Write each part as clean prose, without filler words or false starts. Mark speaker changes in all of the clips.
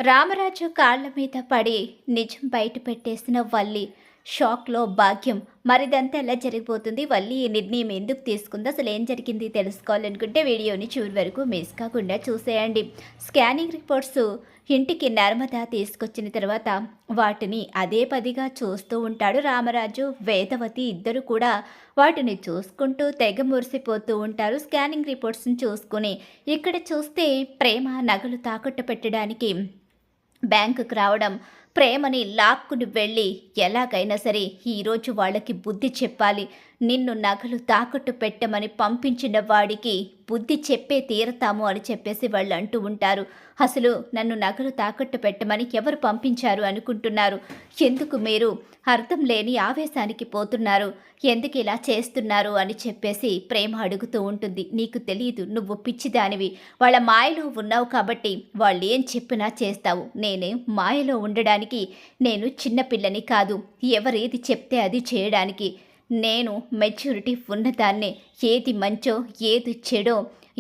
Speaker 1: రామరాజు కాళ్ల మీద పడి నిజం బయట పెట్టేసిన వల్లి. షాక్లో భాగ్యం. మరిదంతా ఎలా జరిగిపోతుంది, వల్లి ఈ నిర్ణయం ఎందుకు తీసుకుంది, అసలు ఏం జరిగింది తెలుసుకోవాలనుకుంటే వీడియోని చివరి వరకు మిస్ కాకుండా చూసేయండి. స్కానింగ్ రిపోర్ట్స్ ఇంటికి నర్మద తీసుకొచ్చిన తర్వాత వాటిని అదే పదిగా చూస్తూ ఉంటాడు రామరాజు. వేదవతి ఇద్దరు కూడా వాటిని చూసుకుంటూ తెగ మురిసిపోతూ ఉంటారు స్కానింగ్ రిపోర్ట్స్ని చూసుకుని. ఇక్కడ చూస్తే ప్రేమ నగలు తాకట్టు పెట్టడానికి బ్యాంకుకు రావడం, ప్రేమని లాక్కుని వెళ్ళి ఎలాగైనా సరే ఈరోజు వాళ్ళకి బుద్ధి చెప్పాలి, నిన్ను నగలు తాకట్టు పెట్టమని పంపించిన వాడికి బుద్ధి చెప్పే తీరతాము అని చెప్పేసి వాళ్ళు అంటూ ఉంటారు. అసలు నన్ను నగలు తాకట్టు పెట్టమని ఎవరు పంపించారు అనుకుంటున్నారు? ఎందుకు మీరు అర్థం లేని ఆవేశానికి పోతున్నారు? ఎందుకు ఇలా చేస్తున్నారు అని చెప్పేసి ప్రేమ అడుగుతూ ఉంటుంది. నీకు తెలియదు, నువ్వు పిచ్చిదానివి, వాళ్ళ మాయలో ఉన్నావు కాబట్టి వాళ్ళు ఏం చెప్పినా చేస్తావు. నేనే మాయలో ఉండడానికి నేను చిన్నపిల్లని కాదు, ఎవరేది చెప్తే అది చేయడానికి. నేను మెచ్యూరిటీ ఉన్నదాన్నే. ఏది మంచో ఏది చెడో,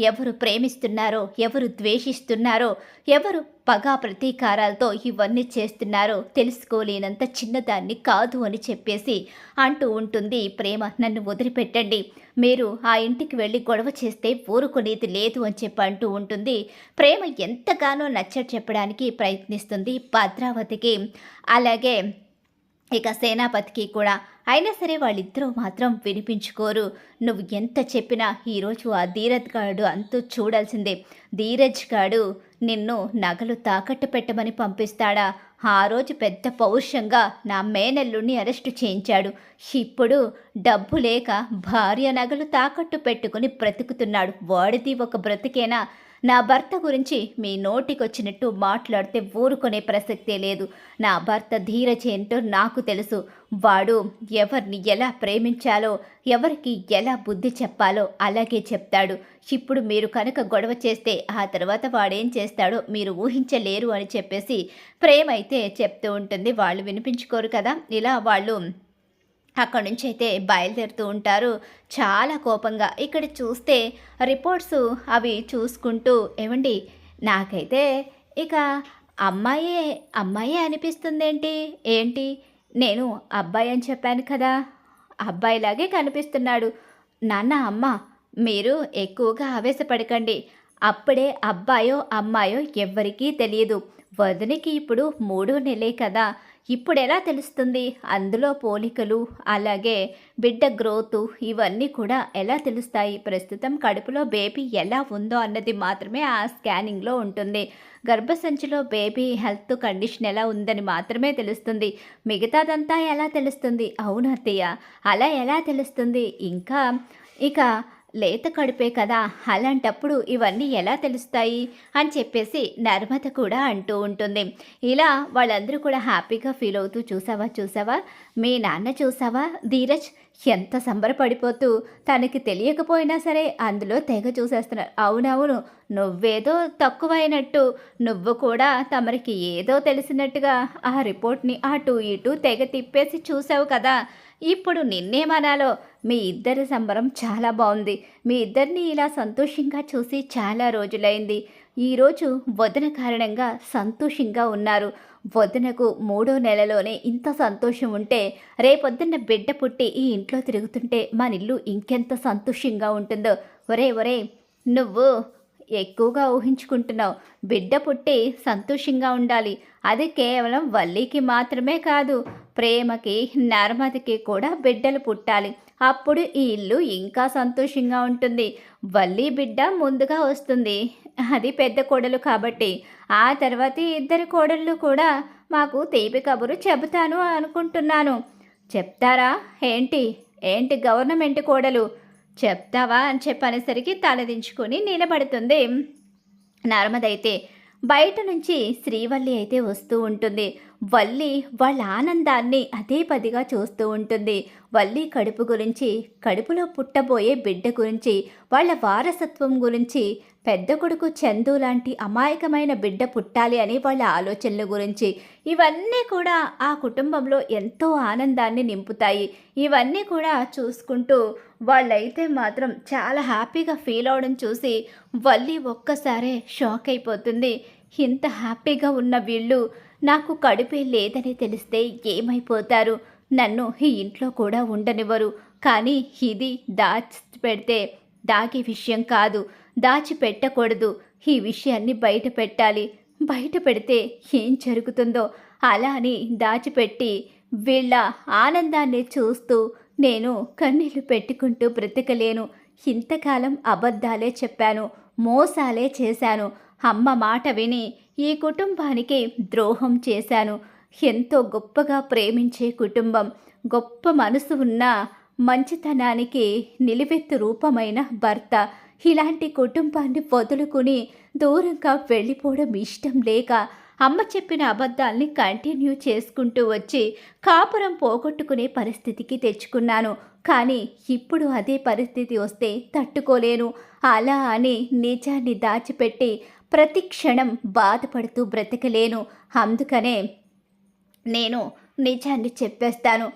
Speaker 1: ఎవరు ప్రేమిస్తున్నారో ఎవరు ద్వేషిస్తున్నారో, ఎవరు పగా ప్రతీకారాలతో ఇవన్నీ చేస్తున్నారో తెలుసుకోలేనంత చిన్నదాన్ని కాదు అని చెప్పేసి అంటూ ఉంటుంది ప్రేమ. నన్ను వదిలిపెట్టండి, మీరు ఆ ఇంటికి వెళ్ళి గొడవ చేస్తే ఊరుకునేది లేదు అని చెప్పి అంటూ ఉంటుంది. ప్రేమ ఎంతగానో నచ్చ చెప్పడానికి ప్రయత్నిస్తుంది భద్రావతికి, అలాగే ఇక సేనాపతికి కూడా. అయినా సరే వాళ్ళిద్దరూ మాత్రం వినిపించుకోరు. నువ్వు ఎంత చెప్పినా ఈరోజు ఆ ధీరజ్ గాడు అంతూ చూడాల్సిందే. ధీరజ్ గాడు నిన్ను నగలు తాకట్టు పెట్టమని పంపిస్తాడా? ఆ రోజు పెద్ద పౌరుషంగా నా మేనల్లుడిని అరెస్టు చేయించాడు. ఇప్పుడు డబ్బు లేక భార్య నగలు తాకట్టు పెట్టుకుని బ్రతుకుతున్నాడు. వాడిది ఒక బ్రతికేనా? నా భర్త గురించి మీ నోటికొచ్చినట్టు మాట్లాడితే ఊరుకునే ప్రసక్తే లేదు. నా భర్త ధీరజ్ ఏంటో నాకు తెలుసు. వాడు ఎవరిని ఎలా ప్రేమించాలో, ఎవరికి ఎలా బుద్ధి చెప్పాలో అలాగే చెప్తాడు. ఇప్పుడు మీరు కనుక గొడవ చేస్తే ఆ తర్వాత వాడేం చేస్తాడో మీరు ఊహించలేరు అని చెప్పేసి ప్రేమ అయితే చెప్తూ ఉంటుంది. వాళ్ళు వినిపించుకోరు కదా. ఇలా వాళ్ళు అక్కడి నుంచి అయితే బయలుదేరుతూ ఉంటారు చాలా కోపంగా. ఇక్కడ చూస్తే రిపోర్ట్స్ అవి చూసుకుంటూ, ఏమండి నాకైతే ఇక అమ్మాయే అమ్మాయే అనిపిస్తుందేంటి, ఏంటి నేను అబ్బాయి అని చెప్పాను కదా, అబ్బాయిలాగే కనిపిస్తున్నాడు. నాన్న అమ్మ మీరు ఎక్కువగా ఆవేశపడకండి, అప్పుడే అబ్బాయో అమ్మాయో ఎవ్వరికీ తెలియదు. వదినికి ఇప్పుడు 3 నెలే కదా, ఇప్పుడు ఎలా తెలుస్తుంది? అందులో పోలికలు, అలాగే బిడ్డ గ్రోత్ ఇవన్నీ కూడా ఎలా తెలుస్తాయి? ప్రస్తుతం కడుపులో బేబీ ఎలా ఉందో అన్నది మాత్రమే ఆ స్కానింగ్లో ఉంటుంది. గర్భసంచిలో బేబీ హెల్త్ కండిషన్ ఎలా ఉందని మాత్రమే తెలుస్తుంది. మిగతాదంతా ఎలా తెలుస్తుంది? అవును అత్తయ్య, అలా ఎలా తెలుస్తుంది? ఇంకా ఇక లేత కడుపే కదా, అలాంటప్పుడు ఇవన్నీ ఎలా తెలుస్తాయి అని చెప్పేసి నర్మద కూడా అంటూ ఉంటుంది. ఇలా వాళ్ళందరూ కూడా హ్యాపీగా ఫీల్ అవుతూ, చూసావా మీ నాన్న చూసావా ధీరజ్ ఎంత సంబరపడిపోతూ, తనకి తెలియకపోయినా సరే అందులో తెగ చూసేస్తున్నారు. అవునవును, నువ్వేదో తక్కువైనట్టు, నువ్వు కూడా తమరికి ఏదో తెలిసినట్టుగా ఆ రిపోర్ట్ని అటు ఇటు తెగ తిప్పేసి చూసావు కదా. ఇప్పుడు నిన్నేమనాలో? మీ ఇద్దరి సంబరం చాలా బాగుంది. మీ ఇద్దరిని ఇలా సంతోషంగా చూసి చాలా రోజులైంది. ఈరోజు వదిన కారణంగా సంతోషంగా ఉన్నారు. వదినకు 3వ నెలలోనే ఇంత సంతోషం ఉంటే, రేపొద్దున్న బిడ్డ పుట్టి ఈ ఇంట్లో తిరుగుతుంటే మన ఇల్లు ఇంకెంత సంతోషంగా ఉంటుందో. ఒరే నువ్వు ఎక్కువగా ఊహించుకుంటున్నావు. బిడ్డ పుట్టి సంతోషంగా ఉండాలి. అది కేవలం వల్లికి మాత్రమే కాదు, ప్రేమకి నర్మదికి కూడా బిడ్డలు పుట్టాలి. అప్పుడు ఈ ఇల్లు ఇంకా సంతోషంగా ఉంటుంది. వల్లి బిడ్డ ముందుగా వస్తుంది, అది పెద్ద కోడలు కాబట్టి. ఆ తర్వాత ఇద్దరు కోడళ్ళు కూడా మాకు తీపి కబురు చెబుతాను అనుకుంటున్నాను. చెప్తారా ఏంటి? ఏంటి గవర్నమెంట్ కోడలు చెప్తావా అని చెప్పనేసరికి తలదించుకొని నిలబడుతుంది నర్మదైతే. బయట నుంచి శ్రీవల్లి అయితే వస్తూ ఉంటుంది. వల్లి వాళ్ళ ఆనందాన్ని అదే పదిగా చూస్తూ ఉంటుంది. వల్లి కడుపు గురించి, కడుపులో పుట్టబోయే బిడ్డ గురించి, వాళ్ళ వారసత్వం గురించి, పెద్ద కొడుకు చందు లాంటి అమాయకమైన బిడ్డ పుట్టాలి అని వాళ్ళ ఆలోచనల గురించి, ఇవన్నీ కూడా ఆ కుటుంబంలో ఎంతో ఆనందాన్ని నింపుతాయి. ఇవన్నీ కూడా చూసుకుంటూ వాళ్ళైతే మాత్రం చాలా హ్యాపీగా ఫీల్ అవడం చూసి వల్లి ఒక్కసారే షాక్ అయిపోతుంది. ఇంత హ్యాపీగా ఉన్న వీళ్ళు నాకు కడుపే లేదని తెలిస్తే ఏమైపోతారు? నన్ను ఈ ఇంట్లో కూడా ఉండనివ్వరు. కానీ ఇది పెడితే దాగే విషయం కాదు. దాచిపెట్టకూడదు. ఈ విషయాన్ని బయట పెట్టాలి. బయట పెడితే ఏం జరుగుతుందో అలా అని దాచిపెట్టి వీళ్ళ ఆనందాన్ని చూస్తూ నేను కన్నీళ్లు పెట్టుకుంటూ బ్రతకలేను. ఇంతకాలం అబద్ధాలే చెప్పాను, మోసాలే చేశాను. అమ్మ మాట విని ఈ కుటుంబానికి ద్రోహం చేశాను. ఎంతో గొప్పగా ప్రేమించే కుటుంబం, గొప్ప మనసు ఉన్న మంచితనానికి నిలువెత్తు రూపమైన భర్త, ఇలాంటి కుటుంబాన్ని వదులుకుని దూరంగా వెళ్ళిపోవడం ఇష్టం లేక అమ్మ చెప్పిన అబద్ధాల్ని కంటిన్యూ చేసుకుంటూ వచ్చి కాపురం పోగొట్టుకునే పరిస్థితికి తెచ్చుకున్నాను. కానీ ఇప్పుడు అదే పరిస్థితి వస్తే తట్టుకోలేను. అలా అని నిజాన్ని దాచిపెట్టి ప్రతి క్షణం బాధపడుతూ బ్రతకలేను. అందుకనే నేను నిజాన్ని చెప్పేస్తాను.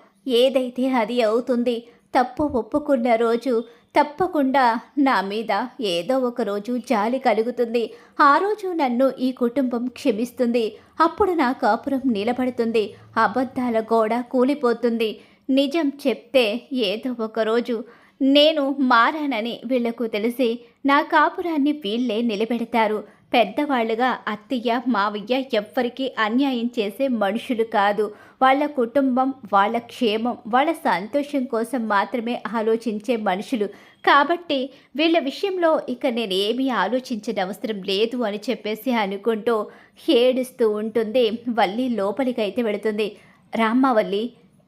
Speaker 1: ఏదైతే అది అవుతుంది. తప్పు ఒప్పుకున్న రోజు తప్పకుండా నా మీద ఏదో ఒక రోజు జాలి కలుగుతుంది. ఆ రోజు నన్ను ఈ కుటుంబం క్షమిస్తుంది. అప్పుడు నా కాపురం నిలబడుతుంది. అబద్ధాల గోడ కూలిపోతుంది. నిజం చెప్తే ఏదో ఒక రోజు నేను మారానని వీళ్లకు తెలిసి నా కాపురాన్ని వీళ్ళే నిలబెడతారు. పెద్దవాళ్ళుగా అత్తయ్య మావయ్య ఎవ్వరికీ అన్యాయం చేసే మనుషులు కాదు. వాళ్ళ కుటుంబం, వాళ్ళ క్షేమం, వాళ్ళ సంతోషం కోసం మాత్రమే ఆలోచించే మనుషులు. కాబట్టి వీళ్ళ విషయంలో ఇక నేనేమీ ఆలోచించిన అవసరం లేదు అని చెప్పేసి అనుకుంటూ ఏడుస్తూ ఉంటుంది. వల్లి లోపలికైతే వెళుతుంది. రామ్మ వల్లి,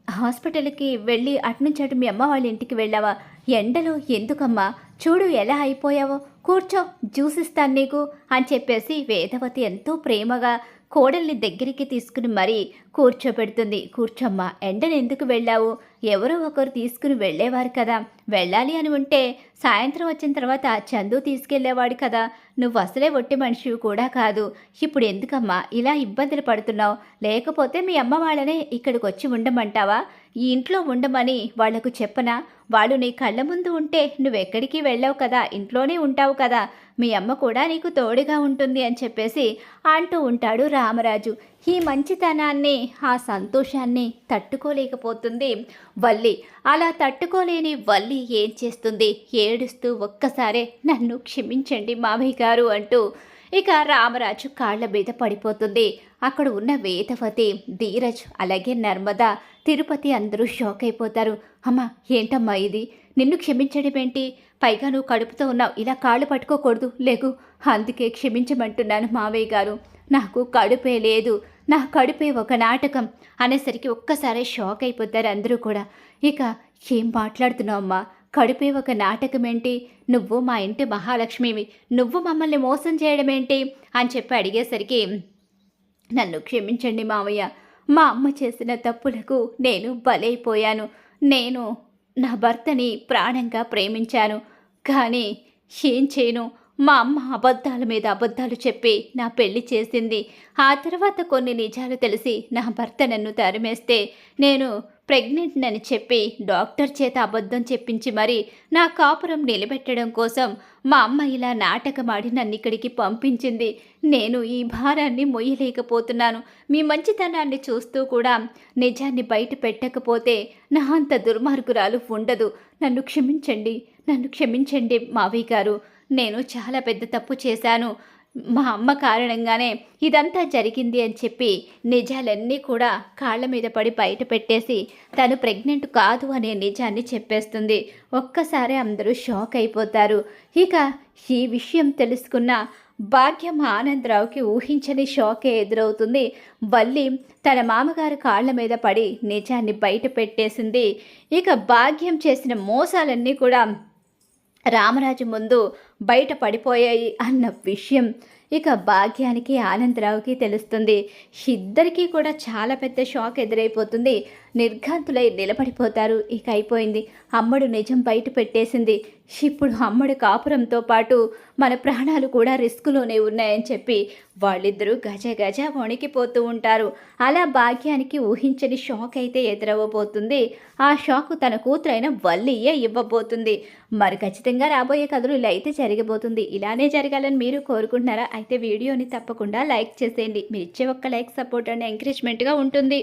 Speaker 1: హాస్పిటల్కి వెళ్ళి అటునుంచి అటు మీ అమ్మ వాళ్ళ ఇంటికి వెళ్ళావా? ఎండలో ఎందుకమ్మా? చూడు ఎలా అయిపోయావో. కూర్చో, జ్యూస్ ఇస్తాను నీకు అని చెప్పేసి వేదవతి ఎంతో ప్రేమగా కోడల్ని దగ్గరికి తీసుకుని మరీ కూర్చోబెడుతుంది. కూర్చోమ్మా, ఎండను ఎందుకు వెళ్ళావు? ఎవరో ఒకరు తీసుకుని వెళ్ళేవారు కదా. వెళ్ళాలి అని ఉంటే సాయంత్రం వచ్చిన తర్వాత చందు తీసుకెళ్లేవాడు కదా. నువ్వు అసలే ఒట్టి మనిషివి కూడా కాదు. ఇప్పుడు ఎందుకమ్మా ఇలా ఇబ్బందులు పడుతున్నావు? లేకపోతే మీ అమ్మ వాళ్ళనే ఇక్కడికి వచ్చి ఉండమంటావా? ఈ ఇంట్లో ఉండమని వాళ్లకు చెప్పనా? వాళ్ళు నీ కళ్ళ ముందు ఉంటే నువ్వెక్కడికి వెళ్ళావు కదా, ఇంట్లోనే ఉంటావు కదా. మీ అమ్మ కూడా నీకు తోడుగా ఉంటుంది అని చెప్పేసి అంటూ ఉంటాడు రామరాజు. ఈ మంచితనాన్ని, ఆ సంతోషాన్ని తట్టుకోలేకపోతుంది వల్లి. అలా తట్టుకోలేని వల్లి ఏం చేస్తుంది? ఏడుస్తూ ఒక్కసారే నన్ను క్షమించండి మామయ్య గారు అంటూ ఇక రామరాజు కాళ్ల మీద పడిపోతుంది. అక్కడ ఉన్న వేదవతి, ధీరజ్, అలాగే నర్మద, తిరుపతి అందరూ షాక్ అయిపోతారు. అమ్మా, ఏంటమ్మా ఇది? నిన్ను క్షమించడం ఏంటి? పైగా నువ్వు కడుపుతో ఉన్నావు, ఇలా కాళ్ళు పట్టుకోకూడదు, లేగు. అందుకే క్షమించమంటున్నాను మావయ్య గారు. నాకు కడుపే లేదు, నా కడుపే ఒక నాటకం అనేసరికి ఒక్కసారి షాక్ అయిపోతారు అందరూ కూడా. ఇక ఏం మాట్లాడుతున్నావమ్మా? కడుపే ఒక నాటకం ఏంటి? నువ్వు మా ఇంటి మహాలక్ష్మివి, నువ్వు మమ్మల్ని మోసం చేయడం ఏంటి అని చెప్పి అడిగేసరికి, నన్ను క్షమించండి మావయ్య. మా అమ్మ చేసిన తప్పులకు నేను బలైపోయాను. నేను నా భర్తని ప్రాణంగా ప్రేమించాను. కానీ ఏం చేయను? మా అమ్మ అబద్ధాల మీద అబద్ధాలు చెప్పి నా పెళ్లి చేసింది. ఆ తర్వాత కొన్ని నిజాలు తెలిసి నా భర్త నన్ను తరిమేస్తే నేను ప్రెగ్నెంట్ అని చెప్పి డాక్టర్ చేత అబద్ధం చెప్పించి మరి నా కాపురం నిలబెట్టడం కోసం మా అమ్మ ఇలా నాటకమాడి నన్ను ఇక్కడికి పంపించింది. నేను ఈ భారాన్ని మొయ్యలేకపోతున్నాను. మీ మంచితనాన్ని చూస్తూ కూడా నిజాన్ని బయట పెట్టకపోతే నా అంత దుర్మార్గురాలు ఉండదు. నన్ను క్షమించండి, నన్ను క్షమించండి మావయ్య గారు. నేను చాలా పెద్ద తప్పు చేశాను. మా అమ్మ కారణంగానే ఇదంతా జరిగింది అని చెప్పి నిజాలన్నీ కూడా కాళ్ళ మీద పడి బయట పెట్టేసి తను ప్రెగ్నెంట్ కాదు అనే నిజాన్ని చెప్పేస్తుంది. ఒక్కసారి అందరూ షాక్ అయిపోతారు. ఇక ఈ విషయం తెలుసుకున్న భాగ్యం ఆనందరావుకి ఊహించని షాకే ఎదురవుతుంది. వల్లి తన మామగారు కాళ్ళ మీద పడి నిజాన్ని బయట పెట్టేసింది. ఇక భాగ్యం చేసిన మోసాలన్నీ కూడా రామరాజు ముందు బయట పడిపోయాయి అన్న విషయం ఇక భాగ్యానికి ఆనందరావుకి తెలుస్తుంది. ఇద్దరికీ కూడా చాలా పెద్ద షాక్ ఎదురైపోతుంది. నిర్ఘాంతులై నిలబడిపోతారు. ఇక అయిపోయింది, అమ్మడు నిజం బయట పెట్టేసింది, ఇప్పుడు అమ్మడు కాపురంతో పాటు మన ప్రాణాలు కూడా రిస్కులోనే ఉన్నాయని చెప్పి వాళ్ళిద్దరూ గజ గజ వణికిపోతూ ఉంటారు. అలా భాగ్యానికి ఊహించని షాక్ అయితే ఎదురవ్వబోతుంది. ఆ షాక్ తన కూతురైన వల్లియే ఇవ్వబోతుంది. మరి ఖచ్చితంగా రాబోయే కథలు ఇలా అయితే జరగబోతుంది. ఇలానే జరగాలని మీరు కోరుకుంటున్నారా? అయితే వీడియోని తప్పకుండా లైక్ చేసేయండి. మీరు ఇచ్చే ఒక్క లైక్ సపోర్ట్ అండ్ ఎంకరేజ్మెంట్గా ఉంటుంది.